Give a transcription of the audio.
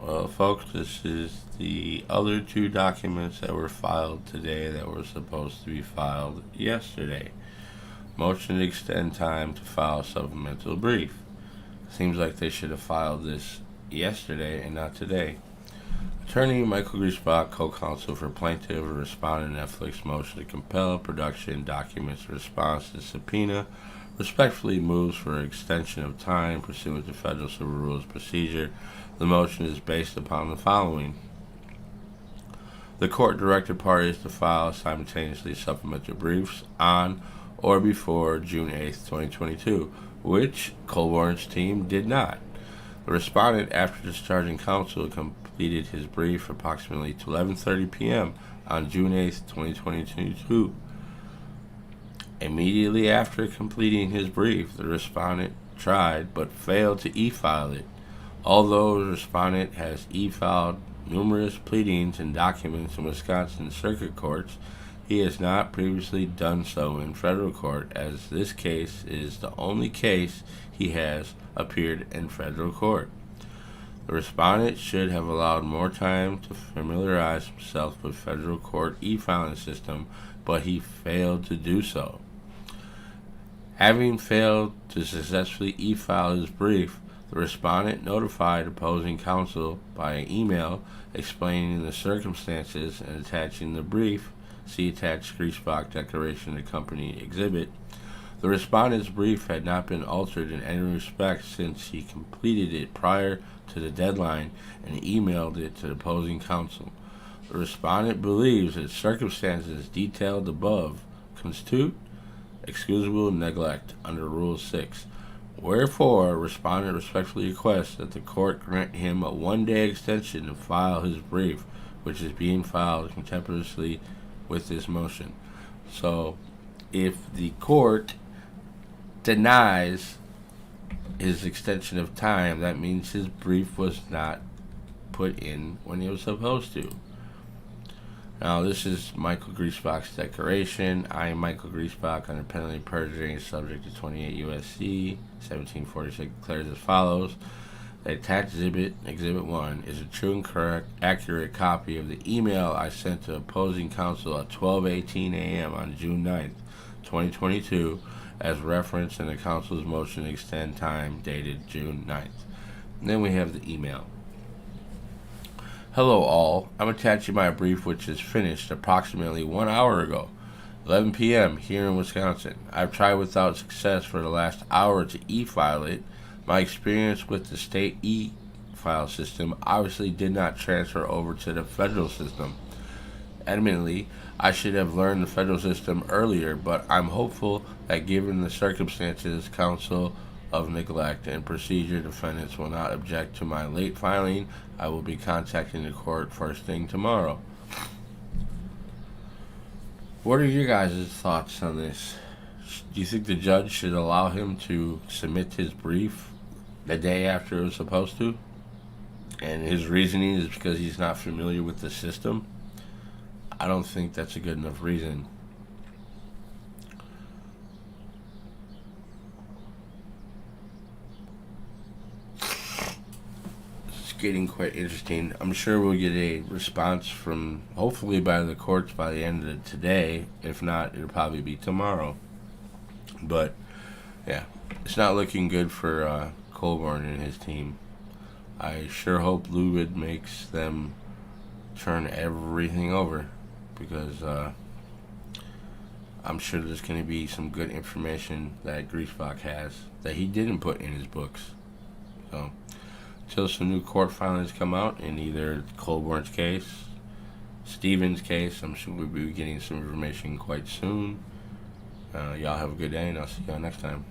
Well, folks, this is the other two documents that were filed today that were supposed to be filed yesterday. Motion to extend time to file a supplemental brief. Seems like they should have filed this yesterday and not today. Attorney Michael Griesbach, co-counsel for plaintiff, responded to Netflix motion to compel production documents in response to subpoena, respectfully moves for extension of time pursuant to Federal Civil Rules procedure. The motion is based upon the following. The court directed parties to file simultaneously supplemental briefs on or before June 8, 2022, which Colborn's team did not. The respondent, after discharging counsel, completed his brief approximately 11:30 p.m. on June 8, 2022. Immediately after completing his brief, the respondent tried but failed to e-file it. Although the respondent has e-filed numerous pleadings and documents in Wisconsin circuit courts, he has not previously done so in federal court, as this case is the only case he has appeared in federal court. The respondent should have allowed more time to familiarize himself with federal court e-filing system, but he failed to do so. Having failed to successfully e-file his brief, the respondent notified opposing counsel by email explaining the circumstances and attaching the brief. See attached Griesbach Declaration to Company Exhibit. The respondent's brief had not been altered in any respect since he completed it prior to the deadline and emailed it to the opposing counsel. The respondent believes that circumstances detailed above constitute excusable neglect under Rule 6. Wherefore, respondent respectfully requests that the court grant him a one-day extension to file his brief, which is being filed contemporaneously with this motion. So, if the court denies his extension of time, that means his brief was not put in when he was supposed to. Now, this is Michael Griesbach's declaration. I am Michael Griesbach, under penalty of perjury and subject to 28 U.S.C. 1746, declares as follows. The attached Exhibit 1, is a true and correct, accurate copy of the email I sent to opposing counsel at 12:18 a.m. on June 9th, 2022, as referenced in the counsel's motion to extend time dated June 9th. And then we have the email. Hello all, I'm attaching my brief which is finished approximately 1 hour ago, 11 p.m. here in Wisconsin. I've tried without success for the last hour to e-file it. My experience with the state e-file system obviously did not transfer over to the federal system. Admittedly, I should have learned the federal system earlier, but I'm hopeful that given the circumstances, counsel of neglect and procedure, defendants will not object to my late filing. I will be contacting the court first thing tomorrow. What are your guys' thoughts on this? Do you think the judge should allow him to submit his brief the day after it was supposed to? And his reasoning is because he's not familiar with the system? I don't think that's a good enough reason. It's getting quite interesting. I'm sure we'll get a response from, hopefully by the courts by the end of today. If not, it'll probably be tomorrow. But yeah, it's not looking good for Colborn and his team. I sure hope Lubid makes them turn everything over, because I'm sure there's going to be some good information that Griesbach has that he didn't put in his books. So, until some new court filings come out in either Colborn's case, Stevens' case, I'm sure we'll be getting some information quite soon. Y'all have a good day, and I'll see y'all next time.